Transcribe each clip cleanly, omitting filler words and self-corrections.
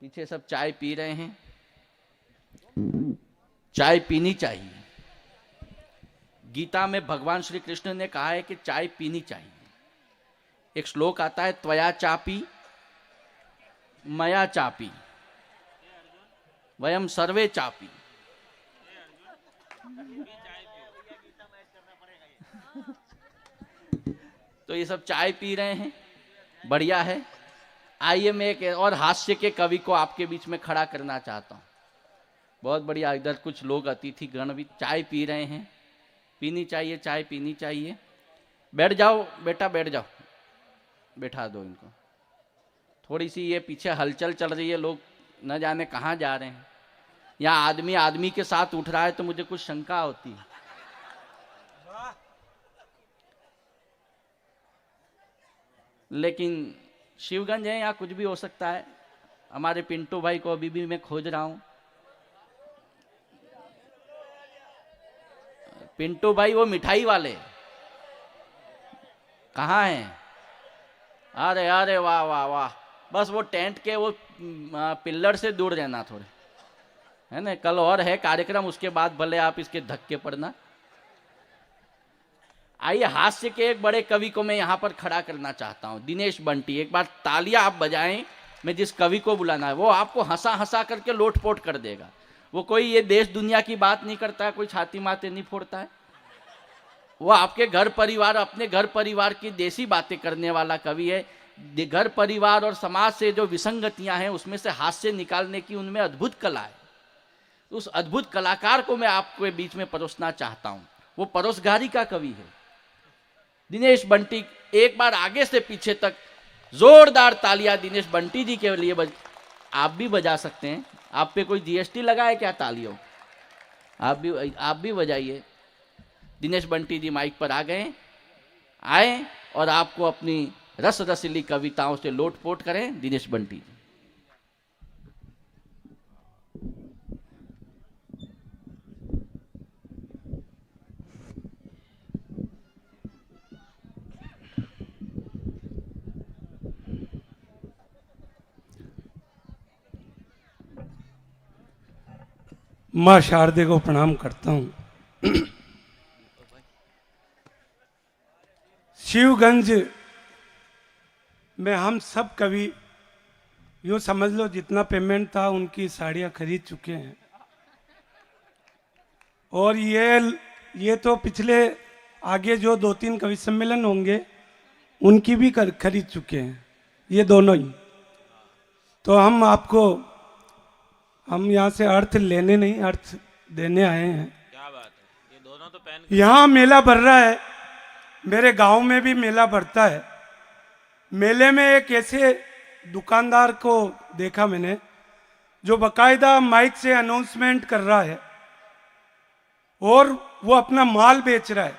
पीछे सब चाय पी रहे हैं। चाय पीनी चाहिए। गीता में भगवान श्री कृष्ण ने कहा है कि चाय पीनी चाहिए। एक श्लोक आता है, त्वया चापी मया चापी वयम सर्वे चापी। तो ये सब चाय पी रहे हैं, बढ़िया है। आइए मैं एक और हास्य के कवि को आपके बीच में खड़ा करना चाहता हूं। बहुत बढ़िया। इधर कुछ लोग अतिथि गण भी चाय पी रहे हैं। पीनी चाहिए, चाय पीनी चाहिए। बैठ जाओ बेटा, बैठ जाओ, बैठा दो इनको। थोड़ी सी ये पीछे हलचल चल रही है, लोग न जाने कहाँ जा रहे हैं। यहाँ आदमी आदमी के साथ उठ रहा है तो मुझे कुछ शंका होती है। लेकिन शिवगंज है, यहाँ कुछ भी हो सकता है। हमारे पिंटू भाई को अभी भी मैं खोज रहा हूं। पिंटू भाई वो मिठाई वाले कहाँ हैं? अरे अरे वाह वाह वाह। बस वो टेंट के वो पिल्लर से दूर रहना थोड़े, है ना। कल और है कार्यक्रम, उसके बाद भले आप इसके धक्के पड़ना। आइए हास्य के एक बड़े कवि को मैं यहाँ पर खड़ा करना चाहता हूँ, दिनेश बंटी। एक बार तालियां आप बजाएं। मैं जिस कवि को बुलाना है वो आपको हंसा हंसा करके लोटपोट कर देगा। वो कोई ये देश दुनिया की बात नहीं करता है, कोई छाती माते नहीं फोड़ता है। वो आपके घर परिवार, अपने घर परिवार की देसी बातें करने वाला कवि है। घर परिवार और समाज से जो विसंगतियां हैं उसमें से हास्य निकालने की उनमें अद्भुत कला है। उस अद्भुत कलाकार को मैं आपके बीच में परोसना चाहता हूं। वो परोसगारी का कवि है दिनेश बंटी। एक बार आगे से पीछे तक जोरदार तालियां दिनेश बंटी जी के लिए आप भी बजा सकते हैं। आप पे कोई जीएसटी लगा है क्या तालियों? आप भी बजाइए। दिनेश बंटी जी माइक पर आ गए, आए और आपको अपनी रस रसीली कविताओं से लोटपोट करें। दिनेश बंटी जी। माँ शारदे को प्रणाम करता हूँ। शिवगंज में हम सब कवि यूँ समझ लो जितना पेमेंट था उनकी साड़ियाँ खरीद चुके हैं। और ये तो पिछले आगे जो 2-3 कवि सम्मेलन होंगे उनकी भी खरीद चुके हैं, ये दोनों ही। तो हम यहाँ से अर्थ लेने नहीं, अर्थ देने आए हैं। क्या बात है, ये दोनों तो पहन यहाँ मेला भर रहा है, मेरे गांव में भी मेला भरता है। मेले में एक ऐसे दुकानदार को देखा मैंने जो बकायदा माइक से अनाउंसमेंट कर रहा है और वो अपना माल बेच रहा है।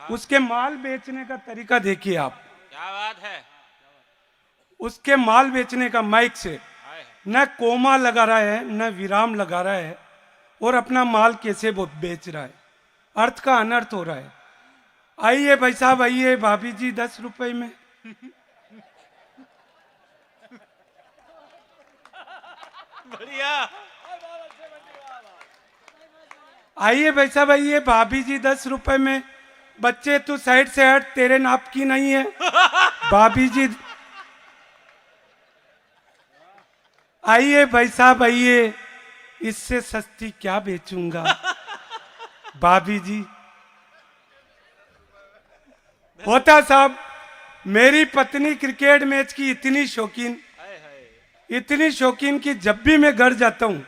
उसके माल बेचने का तरीका देखिए आप। क्या बात है। उसके माल बेचने का माइक से न कोमा लगा रहा है न विराम लगा रहा है, और अपना माल कैसे वो बेच रहा है। अर्थ का अनर्थ हो रहा है। आइए भाई साहब, आइए भाभी जी, 10 रुपए में। बढ़िया। आइए भाई साहब, आइए भाभी जी, 10 रुपए में। बच्चे तू साइड से हट, तेरे नाप की नहीं है। भाभी जी। आइए भाई साहब, आइए, इससे सस्ती क्या बेचूंगा। भाभी जी। होता साहब, मेरी पत्नी क्रिकेट मैच की इतनी शौकीन कि जब भी मैं घर जाता हूं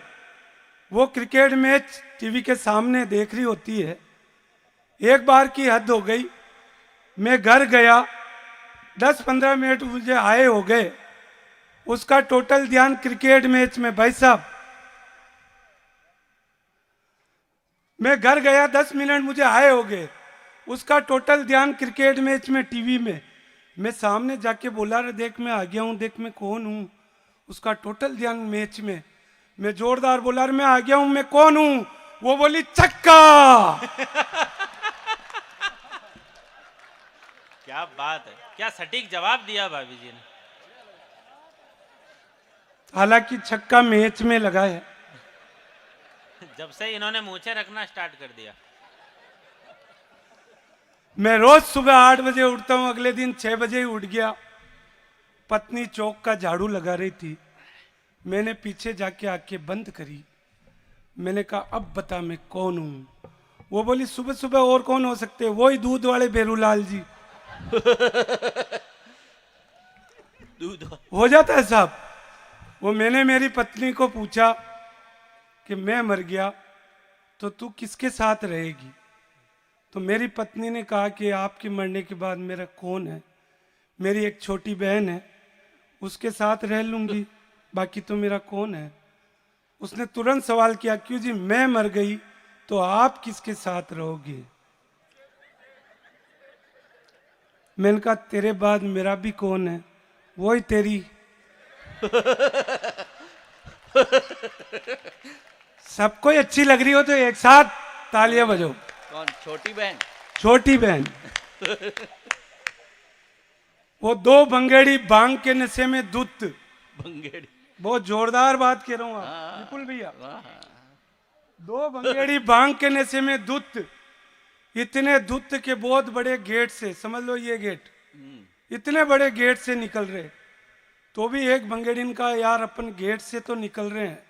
वो क्रिकेट मैच टीवी के सामने देख रही होती है। एक बार की हद हो गई, मैं घर गया, 10-15 मिनट मुझे आए हो गए, उसका टोटल ध्यान क्रिकेट मैच में। भाई साहब, मैं घर गया, 10 मिनट मुझे आए हो गए, उसका टोटल ध्यान क्रिकेट मैच में, टीवी में। मैं सामने जाके बोला, रे देख मैं आ गया हूं, देख मैं कौन हूं। उसका टोटल ध्यान मैच में। मैं जोरदार बोला, रे मैं आ गया हूं, मैं कौन हूं। वो बोली, छक्का। क्या बात है, क्या सटीक जवाब दिया भाभी जी ने। हालांकि छक्का मैच में लगा है। जब से इन्होंने मूछें रखना स्टार्ट कर दिया। मैं रोज सुबह 8 बजे उठता हूं, अगले दिन 6 बजे ही उठ गया। पत्नी चौक का झाड़ू लगा रही थी, मैंने पीछे जाके आंखें बंद करी। मैंने कहा अब बता मैं कौन हूं। वो बोली सुबह सुबह और कौन हो सकते हैं, वही दूध वाले बेरूलाल जी। दूध हो जाता है साहब। वो मैंने मेरी पत्नी को पूछा कि मैं मर गया तो तू किसके साथ रहेगी। तो मेरी पत्नी ने कहा कि आपके मरने के बाद मेरा कौन है, मेरी एक छोटी बहन है, उसके साथ रह लूंगी, बाकी तो मेरा कौन है। उसने तुरंत सवाल किया क्यों जी, मैं मर गई तो आप किसके साथ रहोगे। मैंने कहा तेरे बाद मेरा भी कौन है, वही तेरी। सबको अच्छी लग रही हो तो एक साथ तालियां बजाओ। कौन? छोटी बहन? छोटी बहन। वो 2 बंगेड़ी भांग के नशे में दुत। बंगेड़ी। बहुत जोरदार बात कह रहा हूं आप हाँ। विपुल भैया। वाह। 2 बंगेड़ी भांग के नशे में दुत, इतने दुत के बहुत बड़े गेट से, समझ लो ये गेट, इतने बड़े गेट से निकल रहे। तो भी एक बंगेड़िन का यार अपन गेट से तो निकल रहे हैं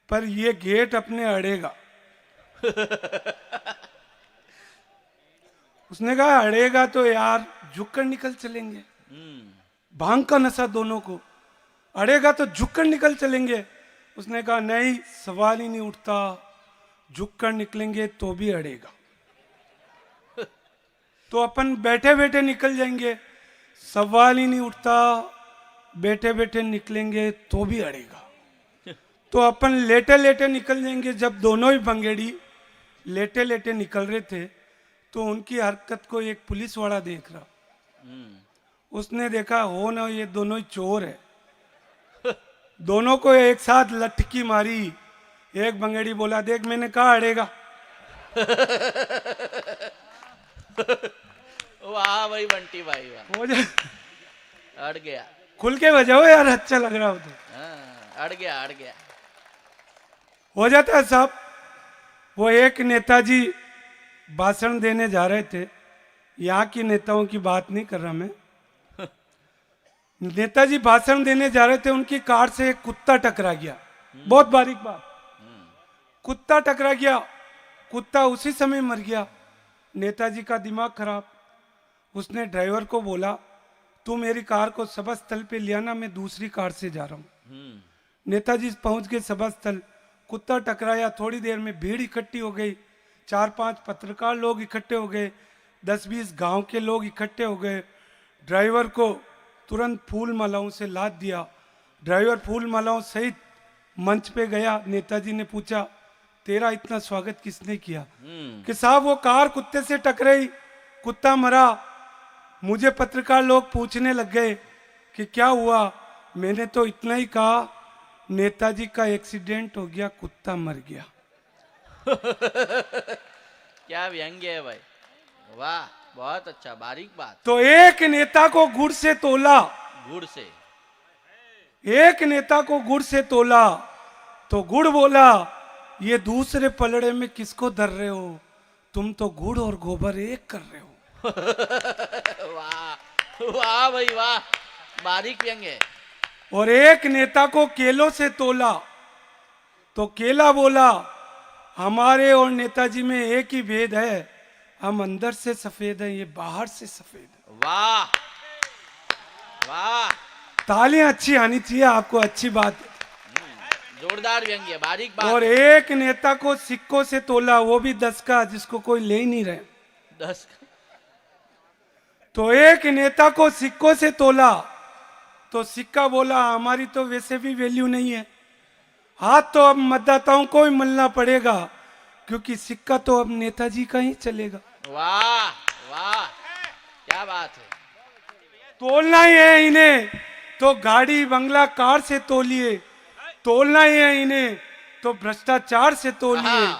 पर ये गेट अपने अड़ेगा। उसने कहा अड़ेगा तो यार झुककर निकल चलेंगे। भांग का नशा दोनों को, अड़ेगा तो झुककर निकल चलेंगे। उसने कहा नहीं, सवाल ही नहीं उठता, झुककर निकलेंगे तो भी अड़ेगा। तो अपन बैठे बैठे निकल जाएंगे, सवाल ही नहीं उठता, बैठे बैठे निकलेंगे तो भी अड़ेगा। तो अपन लेटे लेटे निकल जाएंगे। जब दोनों ही बंगेड़ी लेटे लेटे निकल रहे थे तो उनकी हरकत को एक पुलिस वाला देख रहा। उसने देखा हो ना ये दोनों ही चोर है। दोनों को एक साथ लटकी मारी। एक बंगेड़ी बोला देख मैंने कहा अड़ेगा। वाह भाई बंटी भाई वाह। हो जा, अड़ गया। खुल के बजाओ यार, अच्छा लग रहा हो तो। हाँ, अड़ गया अड़ गया। हो जाता है साहब। वो एक नेताजी भाषण देने जा रहे थे, यहाँ की नेताओं की बात नहीं कर रहा मैं। नेताजी भाषण देने जा रहे थे, उनकी कार से एक कुत्ता टकरा गया। बहुत बारीक बात, कुत्ता टकरा गया, कुत्ता उसी समय मर गया। नेताजी का दिमाग खराब। उसने ड्राइवर को बोला तू मेरी कार को सभा स्थल पे ले आना, मैं दूसरी कार से जा रहा हूँ। नेताजी पहुंच गए सभा स्थल, कुत्ता टकराया, थोड़ी देर में भीड़ इकट्ठी हो गई। 4-5 पत्रकार लोग इकट्ठे हो गए, 10-20 गांव के लोग इकट्ठे हो गए। ड्राइवर को तुरंत फूल मालाओं से लाद दिया। ड्राइवर फूल मालाओं सहित मंच पे गया। नेताजी ने पूछा तेरा इतना स्वागत किसने किया? कि साहब वो कार कुत्ते से टकराई, कुत्ता मरा। मुझे पत्रकार लोग पूछने लग गए कि क्या हुआ। मैंने तो इतना ही कहा नेताजी का एक्सीडेंट हो गया, कुत्ता मर गया। क्या व्यंग्य है भाई, वाह बहुत अच्छा, बारीक बात। तो एक नेता को गुड़ से तोला, गुड़ से एक नेता को गुड़ से तोला तो गुड़ बोला ये दूसरे पलड़े में किसको धर रहे हो, तुम तो गुड़ और गोबर एक कर रहे हो। वाह वाह भाई वाह, बारीक व्यंग्य। और एक नेता को केलों से तोला तो केला बोला हमारे और नेताजी में एक ही भेद है, हम अंदर से सफेद हैं, ये बाहर से सफेद है। वाह वाह, तालियां अच्छी आनी चाहिए आपको, अच्छी बात है। जोरदार व्यंग्य, बारीक बात। और एक नेता को सिक्कों से तोला, वो भी 10 का, जिसको कोई ले ही नहीं रहे। 10 तो एक नेता को सिक्कों से तोला तो सिक्का बोला हमारी तो वैसे भी वैल्यू नहीं है, हाथ तो अब मतदाताओं को ही मलना पड़ेगा क्योंकि सिक्का तो अब नेताजी का ही चलेगा। वाह वाह, क्या बात है। तोलना ही है इन्हें तो गाड़ी बंगला कार से तोलिए, तोलना ही है इन्हें तो भ्रष्टाचार से तोलिए।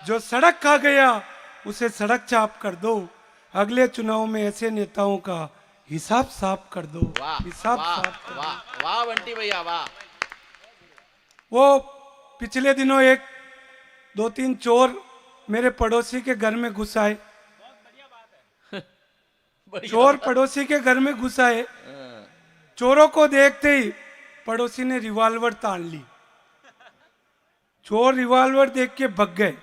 जो सड़क खा गया उसे सड़क चाप कर दो, अगले चुनाव में ऐसे नेताओं का हिसाब साफ कर दो। वाह हिसाब वाह साफ कर दो। वाह वाह बंटी भैया वाह। वो पिछले दिनों एक 2-3 चोर मेरे पड़ोसी के घर में घुस आए। बढ़िया चोर बात। पड़ोसी के घर में घुस आए। हाँ, चोरों को देखते ही पड़ोसी ने रिवॉल्वर तान ली। चोर रिवॉल्वर देख के भाग गए।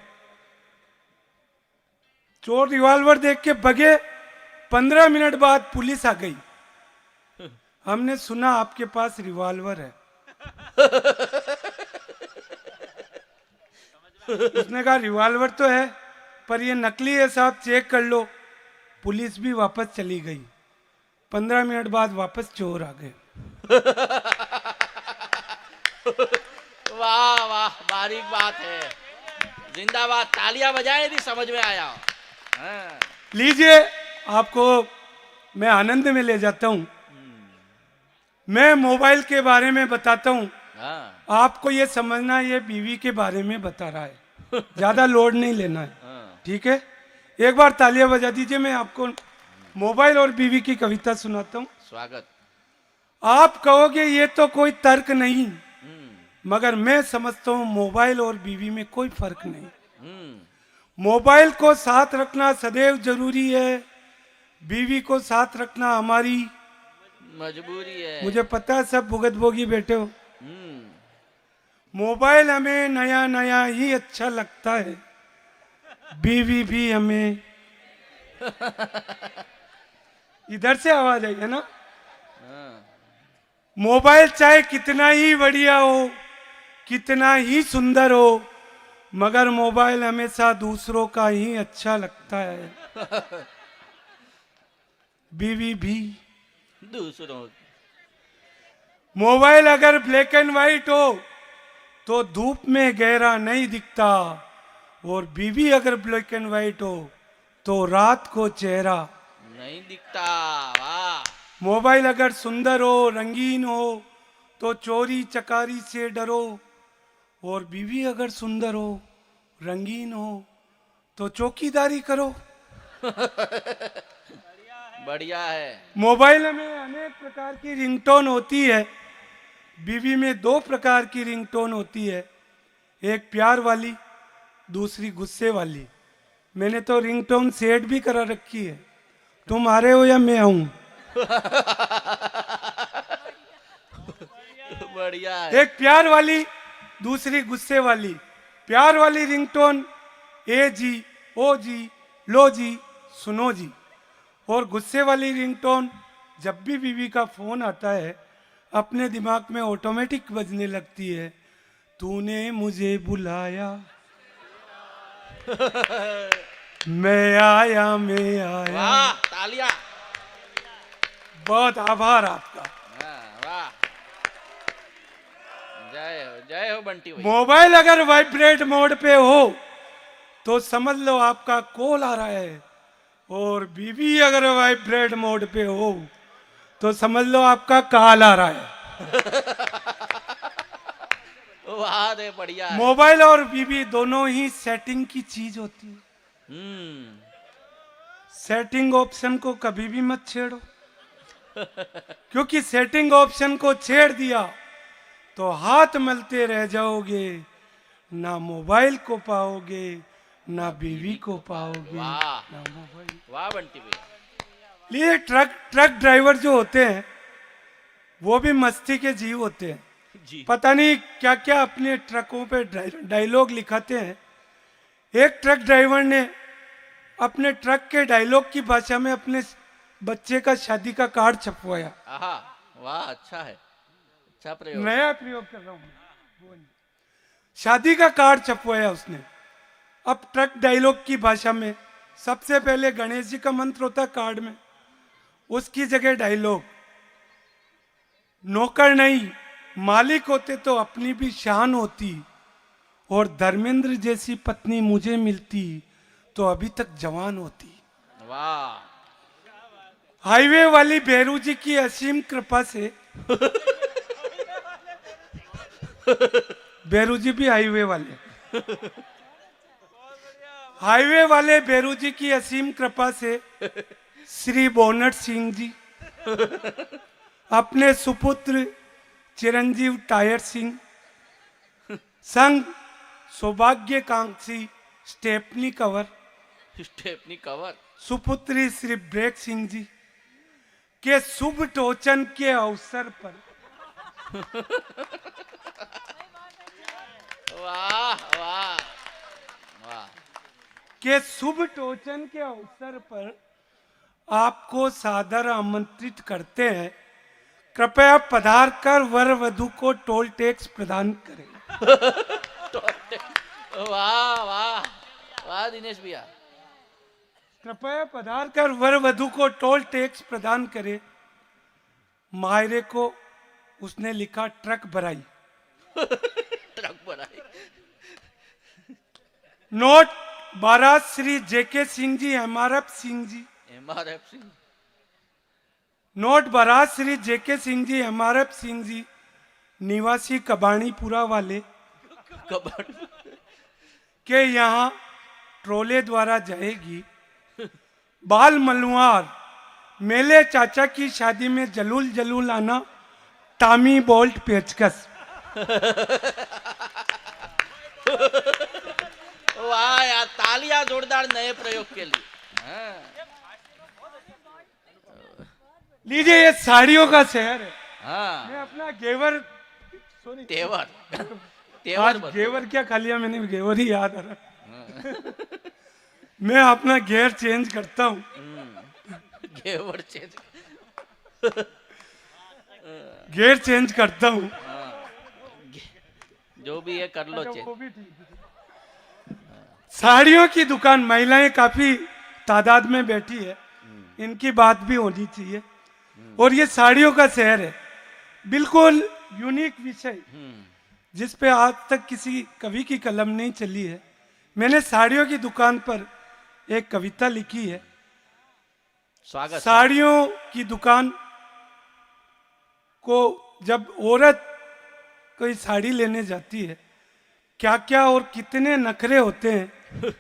चोर रिवॉल्वर देख के भगे। 15 मिनट बाद पुलिस आ गई। हमने सुना आपके पास रिवॉल्वर है। उसने कहा रिवॉल्वर तो है पर ये नकली है साहब, चेक कर लो। पुलिस भी वापस चली गई। 15 मिनट बाद वापस चोर आ गए। वाह वाह, बारीक बात है। जिंदाबाद, तालियां बजाएं यदि समझ में आया हो। हाँ, लीजिए, आपको मैं आनंद में ले जाता हूं। मैं मोबाइल के बारे में बताता हूं। हाँ, आपको ये समझना ये बीवी के बारे में बता रहा है, ज्यादा लोड नहीं लेना है। हाँ। ठीक है, एक बार तालियां बजा दीजिए। मैं आपको मोबाइल और बीवी की कविता सुनाता हूं। स्वागत। आप कहोगे ये तो कोई तर्क नहीं, हम्म, मगर मैं समझता हूं मोबाइल और बीवी में कोई फर्क नहीं। हम्म, मोबाइल को साथ रखना सदैव जरूरी है, बीवी को साथ रखना हमारी मजबूरी है। मुझे पता है सब भुगत भोगी बैठे हो। हम्म, मोबाइल हमें नया नया ही अच्छा लगता है, बीवी भी हमें। इधर से आवाज आई है ना। हाँ, मोबाइल चाहे कितना ही बढ़िया हो, कितना ही सुंदर हो, मगर मोबाइल हमेशा दूसरों का ही अच्छा लगता है, बीवी भी। दूसरों। मोबाइल अगर ब्लैक एंड व्हाइट हो तो धूप में गहरा नहीं दिखता, और बीवी अगर ब्लैक एंड व्हाइट हो तो रात को चेहरा नहीं दिखता। वाह। मोबाइल अगर सुंदर हो, रंगीन हो तो चोरी चकारी से डरो, और बीवी अगर सुंदर हो, रंगीन हो तो चौकीदारी करो। बढ़िया है। मोबाइल में अनेक प्रकार की रिंगटोन होती है, बीवी में 2 प्रकार की रिंगटोन होती है, एक प्यार वाली, दूसरी गुस्से वाली। मैंने तो रिंगटोन सेट भी करा रखी है। तुम आ रहे हो या मैं आऊं? बढ़िया है। एक प्यार वाली, दूसरी गुस्से वाली। प्यार वाली रिंगटोन ए जी, ओ जी, लो जी, सुनो जी। और गुस्से वाली रिंगटोन जब भी बीवी का फोन आता है अपने दिमाग में ऑटोमेटिक बजने लगती है, तूने मुझे बुलाया, मैं आया, मैं आया। वाह, तालियां। बहुत आभार आपका। हाँ, वाह। जय हो बंटी भाई। मोबाइल अगर वाइब्रेट मोड पे हो तो समझ लो आपका कॉल आ रहा है, और बीवी अगर वाइब्रेट मोड पे हो तो समझ लो आपका कॉल आ रहा है। वाह रे, बढ़िया है। मोबाइल और बीवी दोनों ही सेटिंग की चीज होती है। हम्म, सेटिंग ऑप्शन को कभी भी मत छेड़ो, क्योंकि सेटिंग ऑप्शन को छेड़ दिया तो हाथ मलते रह जाओगे, ना मोबाइल को पाओगे, ना बीवी को पाओगे, वाह। ना मोबाइल। वाह बंटी भैया। लिए ट्रक ड्राइवर जो होते हैं वो भी मस्ती के जीव होते हैं। जी। पता नहीं क्या क्या अपने ट्रकों पे डायलॉग लिखाते हैं। एक ट्रक ड्राइवर ने अपने ट्रक के डायलॉग की भाषा में अपने बच्चे का शादी का कार्ड छपवाया। आहा, वाह, अच्छा है। अच्छा प्रयोग। नया प्रयोग कर रहा हूं मैं। शादी का कार्ड छपवाया उसने। अब ट्रक डायलॉग की भाषा में सबसे पहले गणेश जी का मंत्र होता है कार्ड में, उसकी जगह डायलॉग, नौकर नहीं मालिक होते तो अपनी भी शान होती, और धर्मेंद्र जैसी पत्नी मुझे मिलती तो अभी तक जवान होती। वाह। हाईवे वाली भैरू जी की असीम कृपा से भैरू जी भी हाईवे वाले, हाईवे वाले भैरू जी की असीम कृपा से श्री बोनट सिंह जी अपने सुपुत्र चिरंजीव टायर सिंह संग सौभाग्यकांक्षी स्टेपनी कंवर, स्टेपनी कवर। सुपुत्री श्री ब्रेक सिंह जी के शुभ टोचन के अवसर पर वाह वाह वाह। के शुभ टोचन के अवसर पर आपको सादर आमंत्रित करते हैं। कृपया पधार कर वर वधु को टोल टैक्स प्रदान करें। वाह वाह वाह दिनेश भैया। कृपया पधार कर वर वधु को टोल टैक्स प्रदान करे। मायरे को उसने लिखा ट्रक भराई। ट्रक भराई। नोट 12 श्री जेके Singh ji, MRF Singh ji. MRF Singh. Note 12 Shri जेके सिंह जी, एमआरएफ सिंह जी, निवासी कबाणीपुरा वाले कबर। के यहाँ ट्रोले द्वारा जाएगी। बाल मलुआर मेले चाचा की शादी में जलूल जलूल आना, टामी बोल्ट पेचकस। वाह यार, तालियां जोरदार नए प्रयोग के लिए। हाँ। लीजिए, ये साड़ियों का शहर है। हाँ। मैं अपना घेवर तेवर। आज घेवर क्या खा लिया मैंने, घेवर ही याद आ रहा। मैं अपना घेर चेंज करता हूँ। घेवर चेंज। घेर चेंज करता हूँ। जो भी है कर लो चेंज। साड़ियों की दुकान, महिलाएं काफी तादाद में बैठी है, इनकी बात भी होनी चाहिए। और ये साड़ियों का शहर है, बिल्कुल यूनिक विषय जिस पे आज तक किसी कवि की कलम नहीं चली है। मैंने साड़ियों की दुकान पर एक कविता लिखी है। स्वागत। साड़ियों की दुकान को जब औरत कोई साड़ी लेने जाती है, क्या क्या और कितने नखरे होते हैं,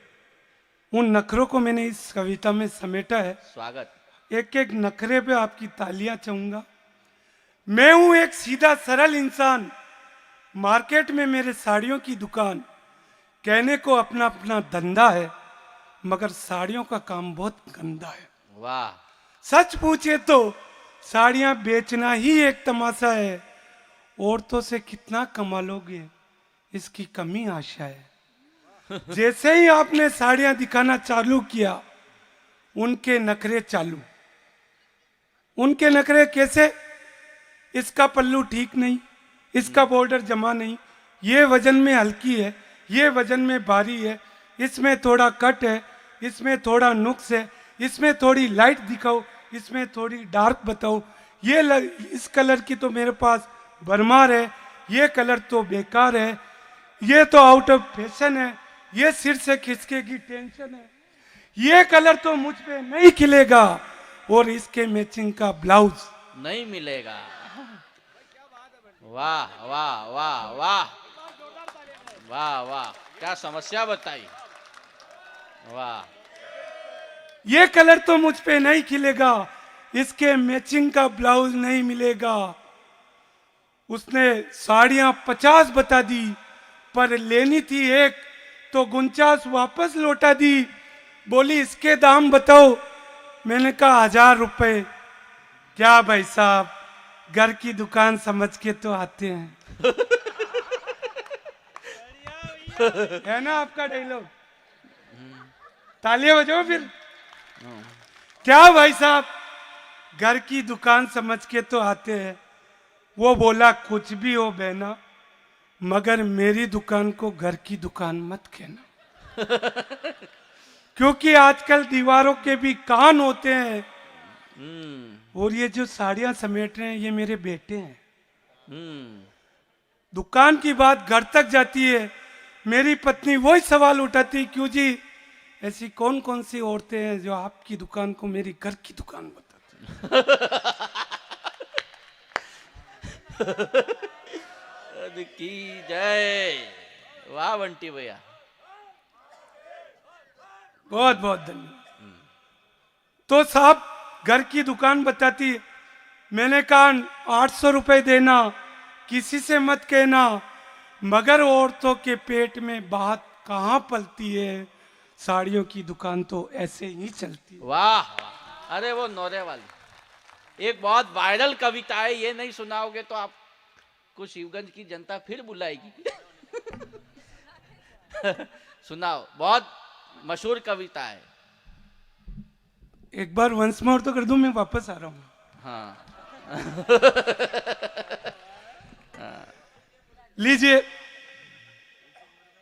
उन नखरों को मैंने इस कविता में समेटा है। स्वागत। एक एक नखरे पे आपकी तालियां चाहूंगा। मैं हूं एक सीधा सरल इंसान, मार्केट में मेरे साड़ियों की दुकान। कहने को अपना अपना धंधा है, मगर साड़ियों का काम बहुत गंदा है। वाह। सच पूछे तो साड़ियां बेचना ही एक तमाशा है। औरतों से कितना कमा लोगे, इसकी कमी आशा है। जैसे ही आपने साड़ियां दिखाना चालू किया, उनके नखरे चालू। उनके नखरे कैसे? इसका पल्लू ठीक नहीं, इसका बॉर्डर जमा नहीं, ये वजन में हल्की है, ये वजन में भारी है, इसमें थोड़ा कट है, इसमें थोड़ा नुक्स है, इसमें थोड़ी लाइट दिखाओ, इसमें थोड़ी डार्क बताओ। इस कलर की तो मेरे पास भरमार है, ये कलर तो बेकार है, ये तो आउट ऑफ फैशन है, ये सिर से खिसके की टेंशन है, ये कलर तो मुझ पे नहीं खिलेगा, और इसके मैचिंग का ब्लाउज नहीं मिलेगा। वाह वाह वाह वाह वाह वाह, क्या समस्या बताई। वाह। ये कलर तो मुझ पे नहीं खिलेगा, इसके मैचिंग का ब्लाउज नहीं मिलेगा। उसने साड़ियां 50 बता दी, पर लेनी थी एक, तो 49 वापस लौटा दी। बोली इसके दाम बताओ। मैंने कहा 1000 रुपए। क्या भाई साहब, घर की दुकान समझ के तो आते हैं। है ना आपका डायलॉग? तालियां बजाओ फिर। क्या भाई साहब, घर की दुकान समझ के तो आते हैं। वो बोला कुछ भी हो बहना, मगर मेरी दुकान को घर की दुकान मत कहना। क्योंकि आजकल दीवारों के भी कान होते हैं। और ये जो साड़ियां समेट रहे हैं, ये मेरे बेटे हैं। दुकान की बात घर तक जाती है, मेरी पत्नी वही सवाल उठाती, क्यों जी ऐसी कौन कौन सी औरतें हैं जो आपकी दुकान को मेरी घर की दुकान बताती। की जय। वाह बंटी भैया, बहुत बहुत धन्यवाद। तो साहब घर की दुकान बताती। मैंने कहा 800 रुपए देना, किसी से मत कहना, मगर औरतों के पेट में बात कहाँ पलती है, साड़ियों की दुकान तो ऐसे ही चलती है। वाह वाह, अरे वो नौरे वाली एक बहुत वायरल कविता है, ये नहीं सुनाओगे तो आपको शिवगंज की जनता फिर बुलाएगी। सुनाओ, बहुत मशहूर कविता है। एक बार वंस मोर तो कर दूं, मैं वापस आ रहा हूँ। हाँ। लीजिए,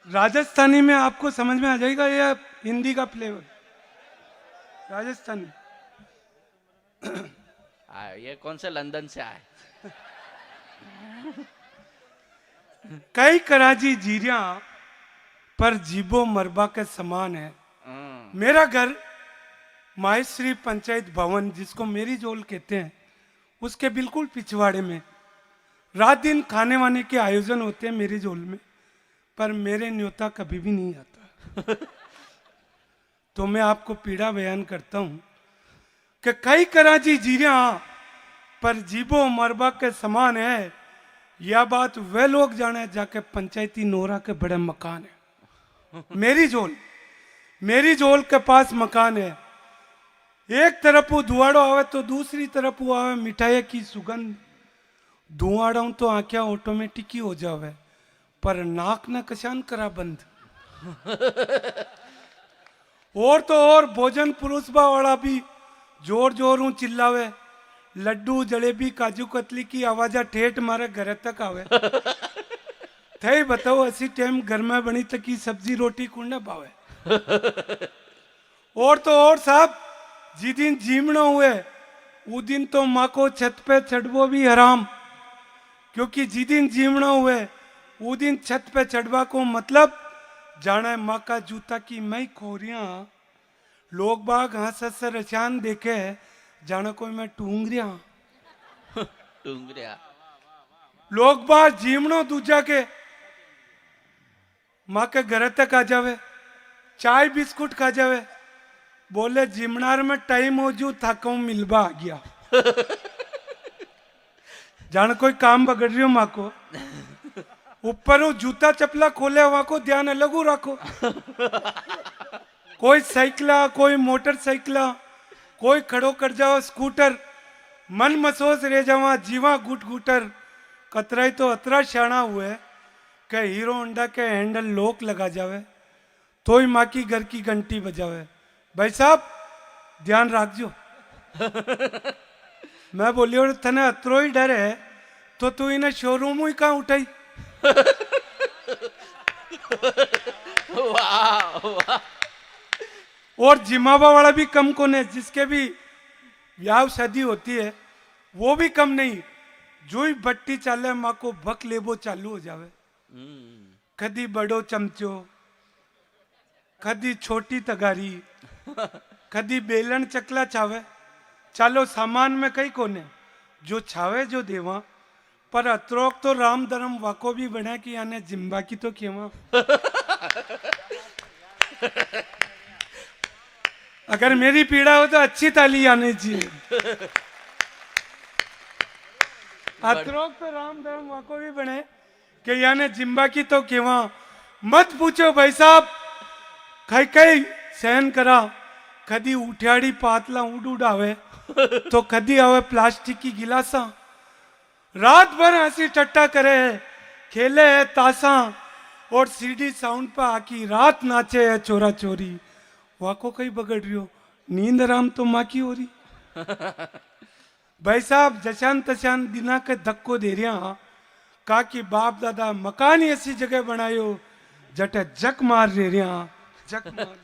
राजस्थानी में आपको समझ में आ जाएगा या हिंदी का फ्लेवर? राजस्थानी। ये कौन से लंदन से आए? कई कराची जीरिया पर जीबो मरबा के समान है। मेरा घर माहेश्वरी पंचायत भवन, जिसको मेरी जोल कहते हैं, उसके बिल्कुल पिछवाड़े में रात दिन खाने वाने के आयोजन होते हैं मेरी जोल में, पर मेरे न्योता कभी भी नहीं आता। तो मैं आपको पीड़ा बयान करता हूं कि कई कराची जीरिया पर जीबो मरबा के समान है। यह बात वे लोग जाने जाके पंचायती नोरा के बड़े मकान है। मेरी जोल के पास मकान है। एक तरफ वो धुआड़ो आवे तो दूसरी तरफ वो आवे मिठाई की सुगंध। धुआड़ो तो आंखें ऑटोमेटिक ही हो जावे, पर नाक न कशान करा बंद। और तो और भोजन पुरुषबा वाला भी जोर जोर चिल्लावे। लड्डू जलेबी काजू कतली की आवाजा ठेठ मारे घर तक आवे। थे बताओ, ऐसी टाइम घर में बनी तक की सब्जी रोटी कुंडा पावे। और तो और साहब, जिस दिन जीमणो हुए उस दिन तो माँ को छत पे चढ़वो भी हराम, क्योंकि जिस दिन जीमणो हुए उस दिन छत पे चढ़वा को मतलब जाने माँ का जूता की मई खोरिया। लोग बाग हंस हंस रचान देखे जाने कोई मैं टूंगरिया। टूंगरिया। लोग बाग जीमणो दूजा के माँ के घर तक आ जावे, चाय बिस्कुट खा जावे, बोले जिमनार में टाइम हो जू थका मिलबा आ गया। जान कोई काम बगड़ रही हो माँ को। ऊपर वो जूता चपला खोले हुआ को ध्यान अलग हो रखो। कोई साइकिला, कोई मोटरसाइकिला, कोई खड़ो कर जाओ स्कूटर, मन मसोस रह जावा जीवा गुट गुटर। कतराई तो अतरा शाना हुए कि हीरो होंडा के हैंडल लोक लगा जावे तो ही माँ की घर की घंटी बजावे। भाई साहब ध्यान रखजो। मैं बोली और तने अतरो ही डर है तो तू इन्हें शोरूम ही कहाँ उठाई। वाह वाह। और जिमाबा वाला भी कम कौन है, जिसके भी ब्याह शादी होती है वो भी कम नहीं। जो ही बट्टी चाले माँ को भक लेबो चालू हो जावे। कदी बड़ो चमचो, कदी छोटी तगारी, कदी बेलन चकला छावे। चालो सामान में कई कोने जो छावे जो देवा, पर अत्रोक तो राम धर्म वाको भी बना कि याने जिम्बा की तो खेवा। अगर मेरी पीड़ा हो तो अच्छी ताली आनी चाहिए। अत्रोक तो राम धर्म वाको भी बने कि याने जिम्बा की तो खेवा। मत पूछो भाई साहब, कई कई सहन करा। कदी उठियाड़ी पातला उड़ उड़ावे तो कदी आवे प्लास्टिक की गिलासा। रात भर हंसी टट्टा करे खेले है तासा, और सीडी साउंड पर आकी रात नाचे है चोरा चोरी। वाको कई बगड़ रही हो, नींद आराम तो माँ की हो रही। भाई साहब जशान तशान दिना के धक्को दे रहा का कि बाप दादा मकान ही ऐसी जगह बनायो जटे जक मार रहे रहा, जक मार।